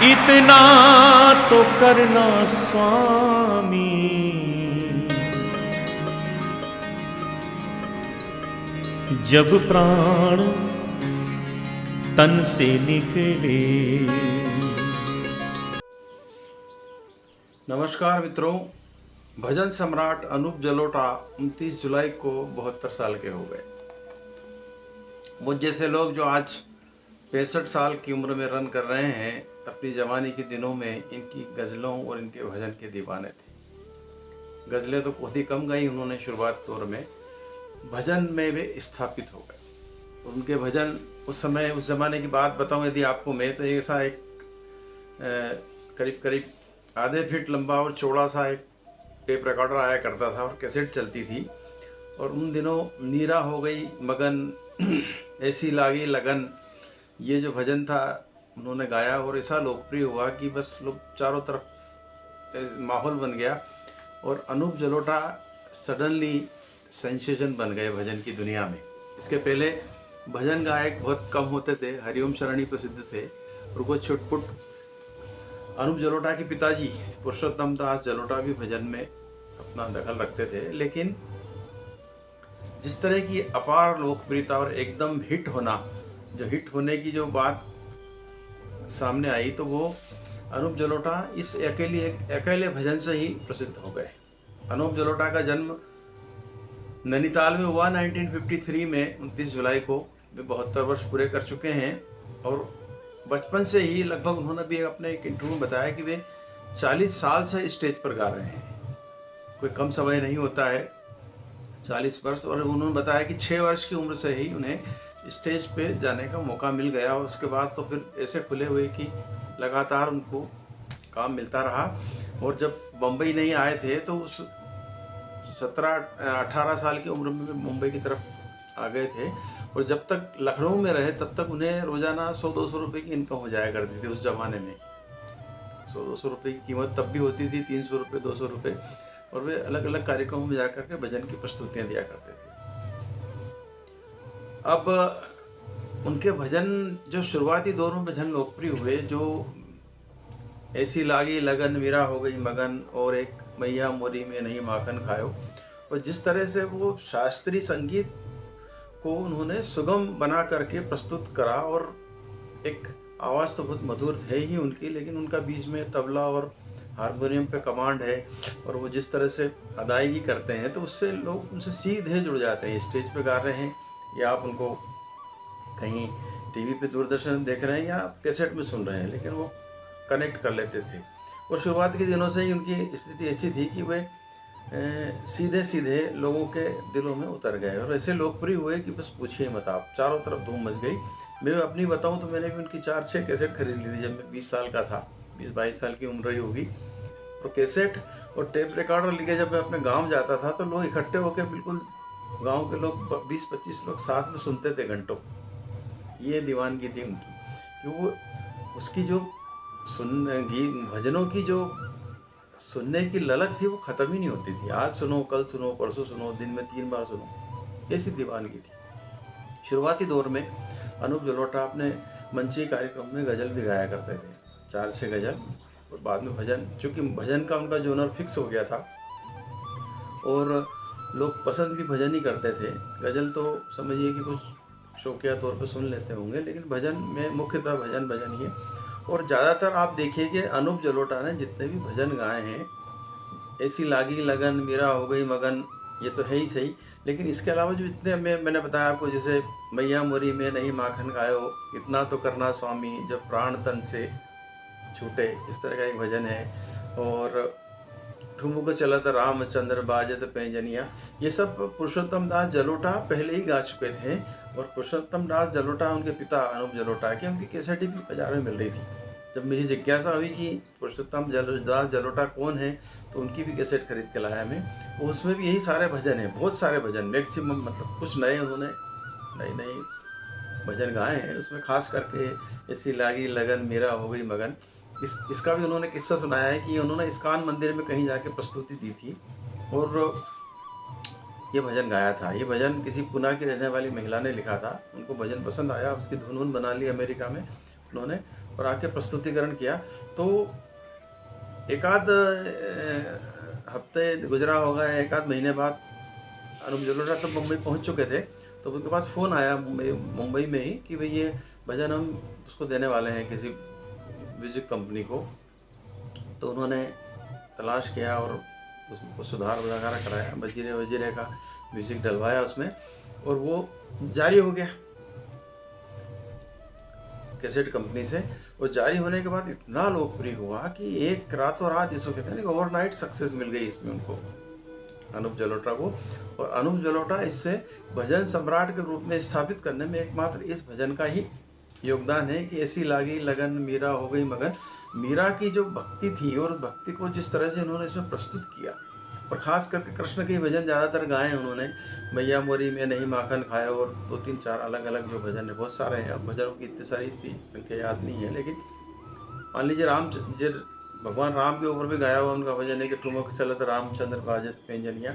इतना तो करना स्वामी, जब प्राण तन से निकले। नमस्कार मित्रों, भजन सम्राट अनूप जलोटा 29 जुलाई को 72 साल के हो गए। मुझ जैसे लोग जो आज 65 साल की उम्र में रन कर रहे हैं, अपनी जवानी के दिनों में इनकी गज़लों और इनके भजन के दीवाने थे। गज़लें तो बहुत ही कम गाई उन्होंने शुरुआत दौर में, भजन में वे स्थापित हो गए। उनके भजन उस ज़माने की बात बताऊं यदि आपको मैं, तो ऐसा एक करीब करीब आधे फीट लंबा और चौड़ा सा एक टेप रिकॉर्डर आया करता था और कैसेट चलती थी। और उन दिनों मीरा हो गई मगन, ऐसी लागी लगन, ये जो भजन था उन्होंने गाया और ऐसा लोकप्रिय हुआ कि बस लोग चारों तरफ माहौल बन गया और अनूप जलोटा सडनली सेंसेशन बन गए भजन की दुनिया में। इसके पहले भजन गायक बहुत कम होते थे, हरिओम शरणी प्रसिद्ध थे और वो छुटपुट। अनूप जलोटा के पिताजी पुरुषोत्तम दास जलोटा भी भजन में अपना दखल रखते थे, लेकिन जिस तरह की अपार लोकप्रियता और एकदम हिट होना, जो हिट होने की जो बात सामने आई, तो वो अनूप जलोटा इस अकेले भजन से ही प्रसिद्ध हो गए। अनूप जलोटा का जन्म नैनीताल में हुआ 1953 में 29 जुलाई को। वे 72 वर्ष पूरे कर चुके हैं और बचपन से ही लगभग उन्होंने भी अपने एक इंटरव्यू में बताया कि वे 40 साल से स्टेज पर गा रहे हैं। कोई कम समय नहीं होता है 40 वर्ष। और उन्होंने बताया कि 6 वर्ष की उम्र से ही उन्हें स्टेज पे जाने का मौका मिल गया और उसके बाद तो फिर ऐसे खुले हुए कि लगातार उनको काम मिलता रहा। और जब बम्बई नहीं आए थे तो उस 17-18 साल की उम्र में मुंबई की तरफ आ गए थे और जब तक लखनऊ में रहे तब तक उन्हें रोज़ाना 100-200 रुपये की इनकम हो जाया करती थी। उस ज़माने में 100-200 रुपये की कीमत तब भी होती थी, 300 रुपये 200 रुपये। और वे अलग अलग कार्यक्रमों में जाकर के भजन की प्रस्तुतियाँ दिया करते थे। अब उनके भजन जो शुरुआती दौर में भजन लोकप्रिय हुए, जो ऐसी लागी लगन, मीरा हो गई मगन और एक मैया मोरी में नहीं माखन खायो, और जिस तरह से वो शास्त्रीय संगीत को उन्होंने सुगम बना करके प्रस्तुत करा, और एक आवाज़ तो बहुत मधुर है ही उनकी, लेकिन उनका बीच में तबला और हारमोनियम पे कमांड है और वो जिस तरह से अदायगी करते हैं तो उससे लोग उनसे सीधे जुड़ जाते हैं। स्टेज पे गा रहे हैं या आप उनको कहीं टीवी पे दूरदर्शन देख रहे हैं या आप कैसेट में सुन रहे हैं, लेकिन वो कनेक्ट कर लेते थे। और शुरुआत के दिनों से ही उनकी स्थिति ऐसी थी कि वे सीधे सीधे लोगों के दिलों में उतर गए और ऐसे लोकप्रिय हुए कि बस पूछिए मत आप, चारों तरफ धूम मच गई। मैं अपनी बताऊं तो मैंने भी उनकी 4-6 कैसेट खरीद ली थी जब मैं 20 साल का था, 20-22 साल की उम्र ही होगी। और कैसेट और टेप रिकॉर्डर लेके जब मैं अपने गाँव जाता था तो लोग इकट्ठे होकर, बिल्कुल गांव के लोग 20-25 लोग साथ में सुनते थे घंटों। ये दीवानगी थी उनकी कि वो उसकी जो भजनों की जो सुनने की ललक थी वो ख़त्म ही नहीं होती थी। आज सुनो, कल सुनो, परसों सुनो, दिन में 3 बार सुनो, ऐसी दीवानगी थी। शुरुआती दौर में अनूप जलोटा अपने मंची कार्यक्रम में गज़ल भी गाया करते थे, 4-6 गज़ल, और बाद में भजन। चूँकि भजन का उनका जोनर फिक्स हो गया था और लोग पसंद भी भजन ही करते थे। गज़ल तो समझिए कि कुछ शौकिया तौर पर सुन लेते होंगे, लेकिन भजन में मुख्यतः भजन ही है। और ज़्यादातर आप देखिए कि अनूप जलोटा ने जितने भी भजन गाए हैं, ऐसी लागी लगन, मीरा हो गई मगन, ये तो है ही सही, लेकिन इसके अलावा जो इतने मैंने बताया आपको, जैसे मैया मोरी में नहीं माखन खायो, इतना तो करना स्वामी, जब प्राण तन से छूटे, इस तरह का एक भजन है। और ठुमुक चलत रामचंद्र बाजत पैंजनिया, ये सब पुरुषोत्तम दास जलोटा पहले ही गा चुके थे। और पुरुषोत्तम दास जलोटा, उनके पिता अनूप जलोटा के, उनकी कैसेट भी बाजार में मिल रही थी। जब मुझे जिज्ञासा हुई कि पुरुषोत्तम दास जलोटा कौन है, तो उनकी भी कैसेट खरीद के लाया मैं। और उसमें भी यही सारे भजन हैं, बहुत सारे भजन, मैक्सिमम, मतलब कुछ नए उन्होंने नए भजन गाए हैं। उसमें खास करके ऐसी लागी लगन, मीरा हो गई मगन, इसका भी उन्होंने किस्सा सुनाया है कि उन्होंने इस्कॉन मंदिर में कहीं जाके प्रस्तुति दी थी और ये भजन गाया था। ये भजन किसी पुणे की रहने वाली महिला ने लिखा था, उनको भजन पसंद आया, उसकी धुन बना ली अमेरिका में उन्होंने, और आके प्रस्तुतिकरण किया। तो एक आध हफ्ते गुजरा होगा, एक आध महीने बाद अनूप जलोटा तब मुंबई पहुंच चुके थे। तो उनके पास फ़ोन आया मुंबई में ही कि भाई ये भजन हम उसको देने वाले हैं किसी म्यूज़िक कंपनी को। तो उन्होंने तलाश किया और उसको सुधार वगैरह कराया, वजीरे वजीरे का म्यूज़िक डलवाया उसमें, और वो जारी हो गया कैसेट कंपनी से। और जारी होने के बाद इतना लोकप्रिय हुआ कि एक रातों रात, जिसको कहते हैं ना, ओवरनाइट सक्सेस मिल गई इसमें उनको, अनूप जलोटा को। और अनूप जलोटा इससे भजन सम्राट के रूप में स्थापित करने में एकमात्र इस भजन का ही योगदान है कि ऐसी लागी लगन मीरा हो गई मगन। मीरा की जो भक्ति थी और भक्ति को जिस तरह से उन्होंने इसमें प्रस्तुत किया, और ख़ास करके कृष्ण के भजन ज़्यादातर गाए उन्होंने, मैया मोरी में नहीं माखन खाया, और 2-3-4 अलग अलग जो भजन है, बहुत सारे हैं। अब भजनों की इतनी सारी संख्या याद नहीं है, लेकिन मान लीजिए भगवान राम के ऊपर भी गाया हुआ उनका भजन है कि ठुमक चलत रामचंद्र बाजत पैंजनिया।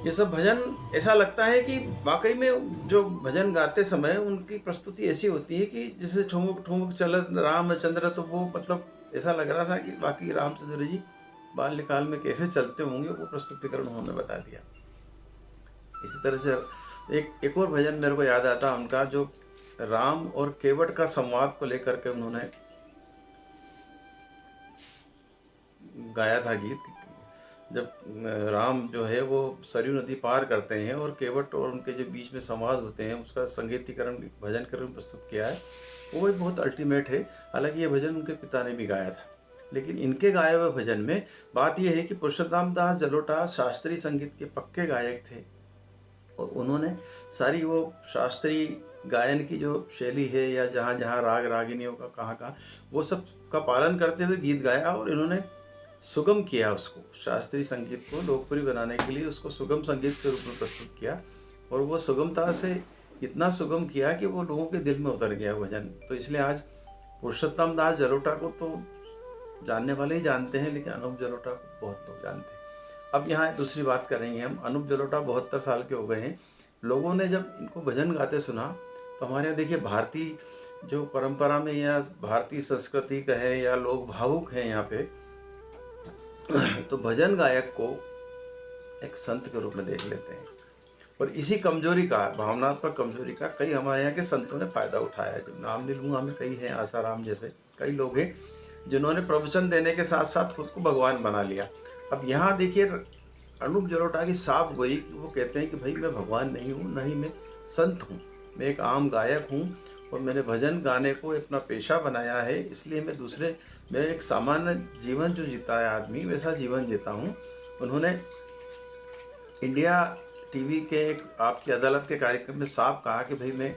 ये सब भजन ऐसा लगता है कि वाकई में जो भजन गाते समय उनकी प्रस्तुति ऐसी होती है कि जैसे ठुमक ठुमक चलत रामचंद्र, तो वो मतलब ऐसा लग रहा था कि बाकी रामचंद्र जी बाल्यकाल में कैसे चलते होंगे, वो प्रस्तुतिकरण उन्होंने बता दिया। इसी तरह से एक और भजन मेरे को याद आता उनका, जो राम और केवट का संवाद को लेकर के उन्होंने गाया था गीत। जब राम जो है वो सरयू नदी पार करते हैं और केवट और उनके जो बीच में संवाद होते हैं, उसका संगीतीकरण भजन कर प्रस्तुत किया है, वो भी बहुत अल्टीमेट है। हालांकि ये भजन उनके पिता ने भी गाया था, लेकिन इनके गाए हुए भजन में बात यह है कि पुरुषोत्तम दास जलोटा शास्त्रीय संगीत के पक्के गायक थे, और उन्होंने सारी वो शास्त्रीय गायन की जो शैली है, या जहाँ जहाँ राग रागिनियों का कहाँ वो सब का पालन करते हुए गीत गाया, और इन्होंने सुगम किया उसको, शास्त्रीय संगीत को लोकप्रिय बनाने के लिए उसको सुगम संगीत के रूप में प्रस्तुत किया। और वो सुगमता से इतना सुगम किया कि वो लोगों के दिल में उतर गया भजन। तो इसलिए आज पुरुषोत्तम दास जलोटा को तो जानने वाले ही जानते हैं, लेकिन अनूप जलोटा को बहुत लोग जानते हैं। अब यहाँ दूसरी बात कर रहे हैं हम, अनूप जलोटा 72 साल के हो गए हैं। लोगों ने जब इनको भजन गाते सुना, तो हमारे यहाँ देखिए भारतीय जो परंपरा में या भारतीय संस्कृति कहे या लोग भावुक हैं यहाँ पे, तो भजन गायक को एक संत के रूप में देख लेते हैं। और इसी कमजोरी का, भावनात्मक कमजोरी का, कई हमारे यहाँ के संतों ने फायदा उठाया है। जो नाम नहीं लूँगा, हमें कई हैं, आसाराम जैसे कई लोग हैं जिन्होंने प्रवचन देने के साथ साथ खुद को भगवान बना लिया। अब यहाँ देखिए अनूप जलोटा की साफ गोई कि वो कहते हैं कि भाई मैं भगवान नहीं हूँ, न ही मैं संत हूँ, मैं एक आम गायक हूँ, और मैंने भजन गाने को अपना पेशा बनाया है, इसलिए मैं एक सामान्य जीवन जो जीता है आदमी, वैसा जीवन जीता हूँ। उन्होंने इंडिया टीवी के एक आपकी अदालत के कार्यक्रम में साफ कहा कि भाई मैं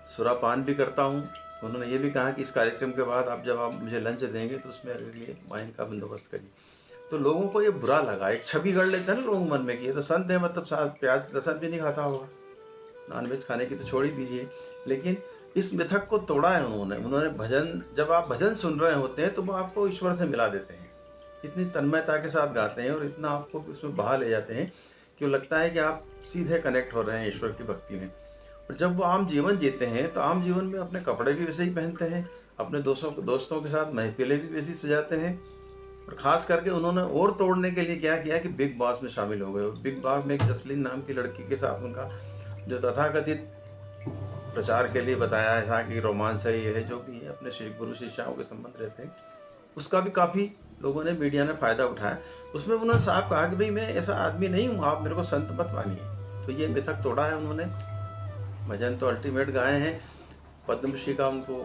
सुरापान भी करता हूँ। उन्होंने ये भी कहा कि इस कार्यक्रम के बाद जब आप मुझे लंच देंगे तो उसमें मेरे लिए वाइन का बंदोबस्त करिए। तो लोगों को ये बुरा लगा, एक छवि गढ़ लेते हैं ना लोग मन में कि ये तो संत है, मतलब साथ प्याज लहसुन भी नहीं खाता होगा, नॉनवेज खाने की तो छोड़ ही दीजिए। लेकिन इस मिथक को तोड़ा है उन्होंने भजन, जब आप भजन सुन रहे होते हैं तो वो आपको ईश्वर से मिला देते हैं, इतनी तन्मयता के साथ गाते हैं और इतना आपको उसमें बहा ले जाते हैं कि वो लगता है कि आप सीधे कनेक्ट हो रहे हैं ईश्वर की भक्ति में। और जब वो आम जीवन जीते हैं तो आम जीवन में अपने कपड़े भी वैसे ही पहनते हैं, अपने दोस्तों के साथ महफिलें भी वैसी सजाते हैं। और ख़ास करके उन्होंने और तोड़ने के लिए क्या किया कि बिग बॉस में शामिल हो गए। बिग बॉस में एक जसलीन नाम की लड़की के साथ उनका जो तथाकथित प्रचार के लिए बताया था कि रोमांस है, ये है, जो भी है, अपने गुरु शिष्याओं के संबंध रहते हैं, उसका भी काफ़ी लोगों ने, मीडिया ने फ़ायदा उठाया। उसमें उन्होंने साफ कहा कि भाई मैं ऐसा आदमी नहीं हूँ, आप मेरे को संत मत मानिए। तो ये मिथक तोड़ा है उन्होंने। भजन तो अल्टीमेट गाए हैं। पद्मश्री का उनको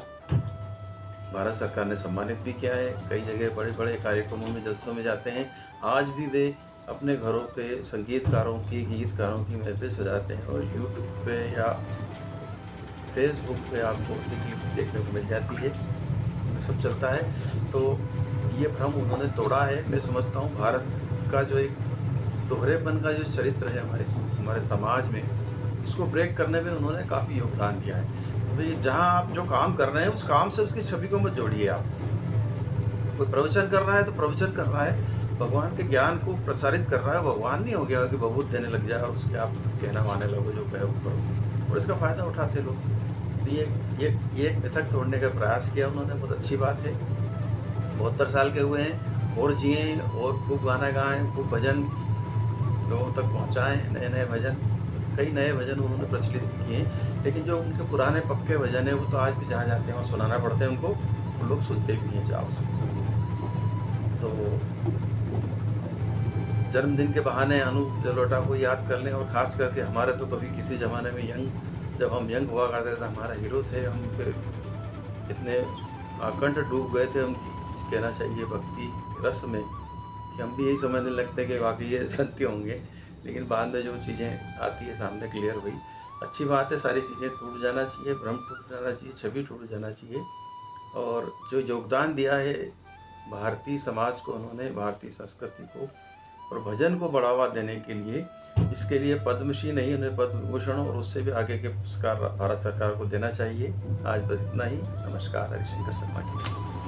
भारत सरकार ने सम्मानित भी किया है। कई जगह बड़े बड़े कार्यक्रमों में, जलसों में जाते हैं। आज भी वे अपने घरों पे संगीतकारों की, गीतकारों की महफिल सजाते हैं, और यूट्यूब पे या फेसबुक पे आपको क्लिप देखने को मिल जाती है, सब चलता है। तो ये भ्रम उन्होंने तोड़ा है। मैं समझता हूँ भारत का जो एक दोहरेपन का जो चरित्र है हमारे समाज में, उसको ब्रेक करने में उन्होंने काफ़ी योगदान दिया है। तो जहाँ आप जो काम कर रहे हैं उस काम से उसकी छवि को मत जोड़िए। आप कोई प्रवचन कर रहा है तो प्रवचन कर रहा है, भगवान के ज्ञान को प्रसारित कर रहा है, भगवान नहीं हो गया कि बहुत देने लग जाए और उसके आप कहना माने लगो, जो कहे वो करो, और इसका फ़ायदा उठाते लोग। तो ये एक मिथक तोड़ने का प्रयास किया उन्होंने, बहुत अच्छी बात है। 72 साल के हुए हैं, और जिएँ और खूब गाना गाएँ, खूब भजन लोगों तक पहुँचाएँ, नए-नए भजन। कई नए भजन उन्होंने प्रचलित भी किए हैं, लेकिन जो उनके पुराने पक्के भजन हैं, वो तो आज भी जहाँ जाते हैं वहाँ सुनाना पड़ते हैं उनको, वो लोग सुनते भी हैं चाव से। तो जन्मदिन के बहाने अनूप जलोटा को याद कर लें, और ख़ास करके हमारे तो कभी किसी ज़माने में जब हम यंग हुआ करते थे, हमारा हीरो थे, हम फिर इतने अकंठ डूब गए थे, हम कहना चाहिए भक्ति रस में, कि हम भी यही समझने लगते कि वाक़ई ये सत्य होंगे। लेकिन बाद में जो चीज़ें आती है सामने क्लियर हुई। अच्छी बात है, सारी चीज़ें टूट जाना चाहिए, भ्रम टूट जाना चाहिए, छवि टूट जाना चाहिए। और जो योगदान दिया है भारतीय समाज को उन्होंने, भारतीय संस्कृति को और भजन को बढ़ावा देने के लिए, इसके लिए पद्मश्री नहीं, उन्हें पद्म भूषण और उससे भी आगे के पुरस्कार भारत सरकार को देना चाहिए। आज बस इतना ही। नमस्कार। हरिशंकर शर्मा की ओर से।